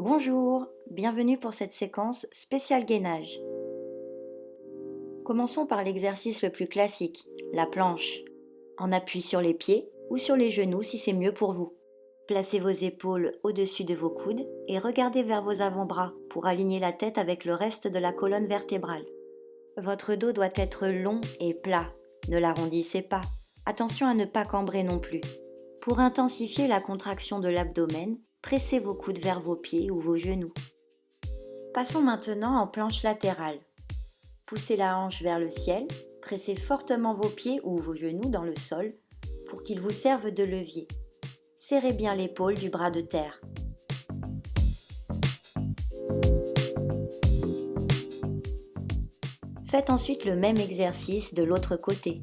Bonjour, bienvenue pour cette séquence spéciale gainage. Commençons par l'exercice le plus classique, la planche. En appui sur les pieds ou sur les genoux si c'est mieux pour vous. Placez vos épaules au-dessus de vos coudes et regardez vers vos avant-bras pour aligner la tête avec le reste de la colonne vertébrale. Votre dos doit être long et plat, ne l'arrondissez pas. Attention à ne pas cambrer non plus. Pour intensifier la contraction de l'abdomen, pressez vos coudes vers vos pieds ou vos genoux. Passons maintenant en planche latérale. Poussez la hanche vers le ciel, pressez fortement vos pieds ou vos genoux dans le sol pour qu'ils vous servent de levier. Serrez bien l'épaule du bras de terre. Faites ensuite le même exercice de l'autre côté.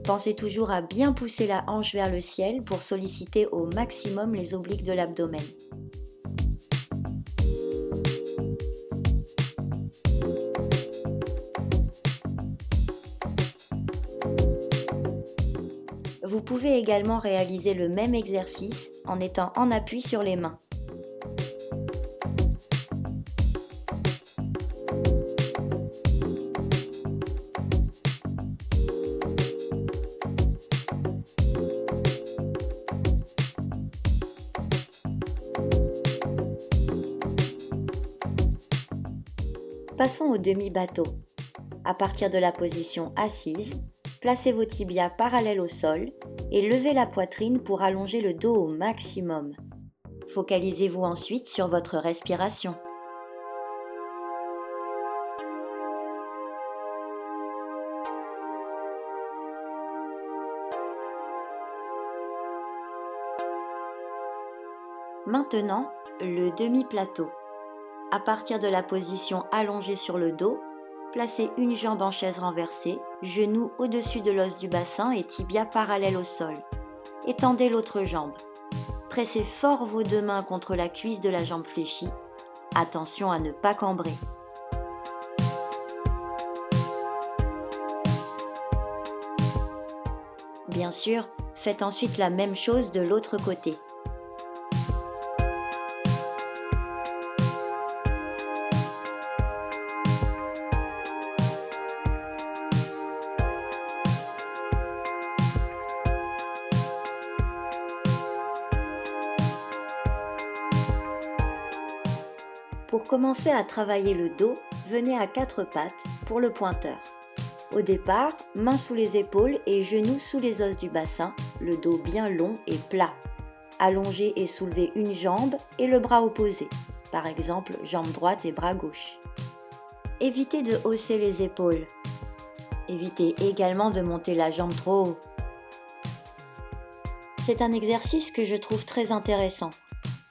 Pensez toujours à bien pousser la hanche vers le ciel pour solliciter au maximum les obliques de l'abdomen. Vous pouvez également réaliser le même exercice en étant en appui sur les mains. Passons au demi-bateau. À partir de la position assise, placez vos tibias parallèles au sol et levez la poitrine pour allonger le dos au maximum. Focalisez-vous ensuite sur votre respiration. Maintenant, le demi-plateau. À partir de la position allongée sur le dos, placez une jambe en chaise renversée, genou au-dessus de l'os du bassin et tibia parallèles au sol. Étendez l'autre jambe. Pressez fort vos deux mains contre la cuisse de la jambe fléchie. Attention à ne pas cambrer. Bien sûr, faites ensuite la même chose de l'autre côté. Pour commencer à travailler le dos, venez à quatre pattes pour le pointeur. Au départ, mains sous les épaules et genoux sous les os du bassin, le dos bien long et plat. Allongez et soulevez une jambe et le bras opposé, par exemple jambe droite et bras gauche. Évitez de hausser les épaules. Évitez également de monter la jambe trop haut. C'est un exercice que je trouve très intéressant,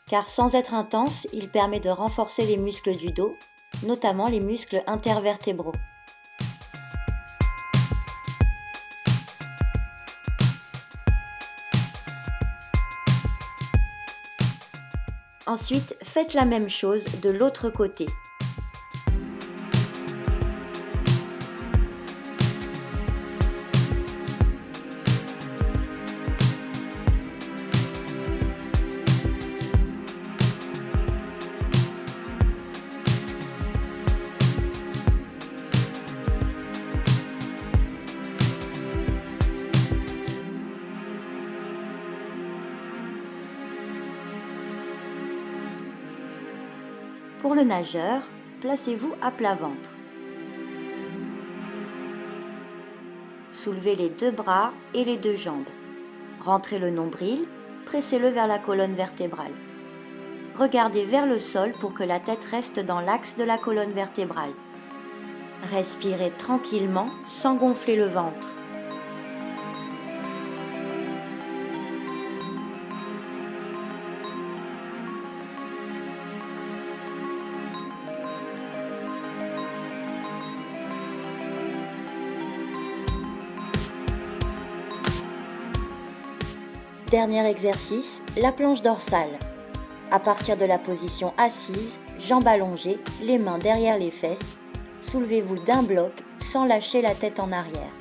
car sans être intense, il permet de renforcer les muscles du dos, notamment les muscles intervertébraux. Ensuite, faites la même chose de l'autre côté. Pour le nageur, placez-vous à plat ventre. Soulevez les deux bras et les deux jambes. Rentrez le nombril, pressez-le vers la colonne vertébrale. Regardez vers le sol pour que la tête reste dans l'axe de la colonne vertébrale. Respirez tranquillement sans gonfler le ventre. Dernier exercice, la planche dorsale. À partir de la position assise, jambes allongées, les mains derrière les fesses, soulevez-vous d'un bloc sans lâcher la tête en arrière.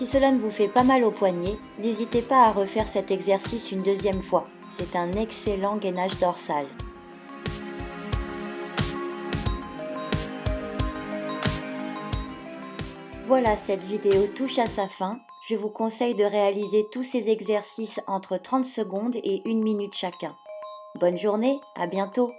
Si cela ne vous fait pas mal au poignet, n'hésitez pas à refaire cet exercice une deuxième fois. C'est un excellent gainage dorsal. Voilà, cette vidéo touche à sa fin. Je vous conseille de réaliser tous ces exercices entre 30 secondes et 1 minute chacun. Bonne journée, à bientôt!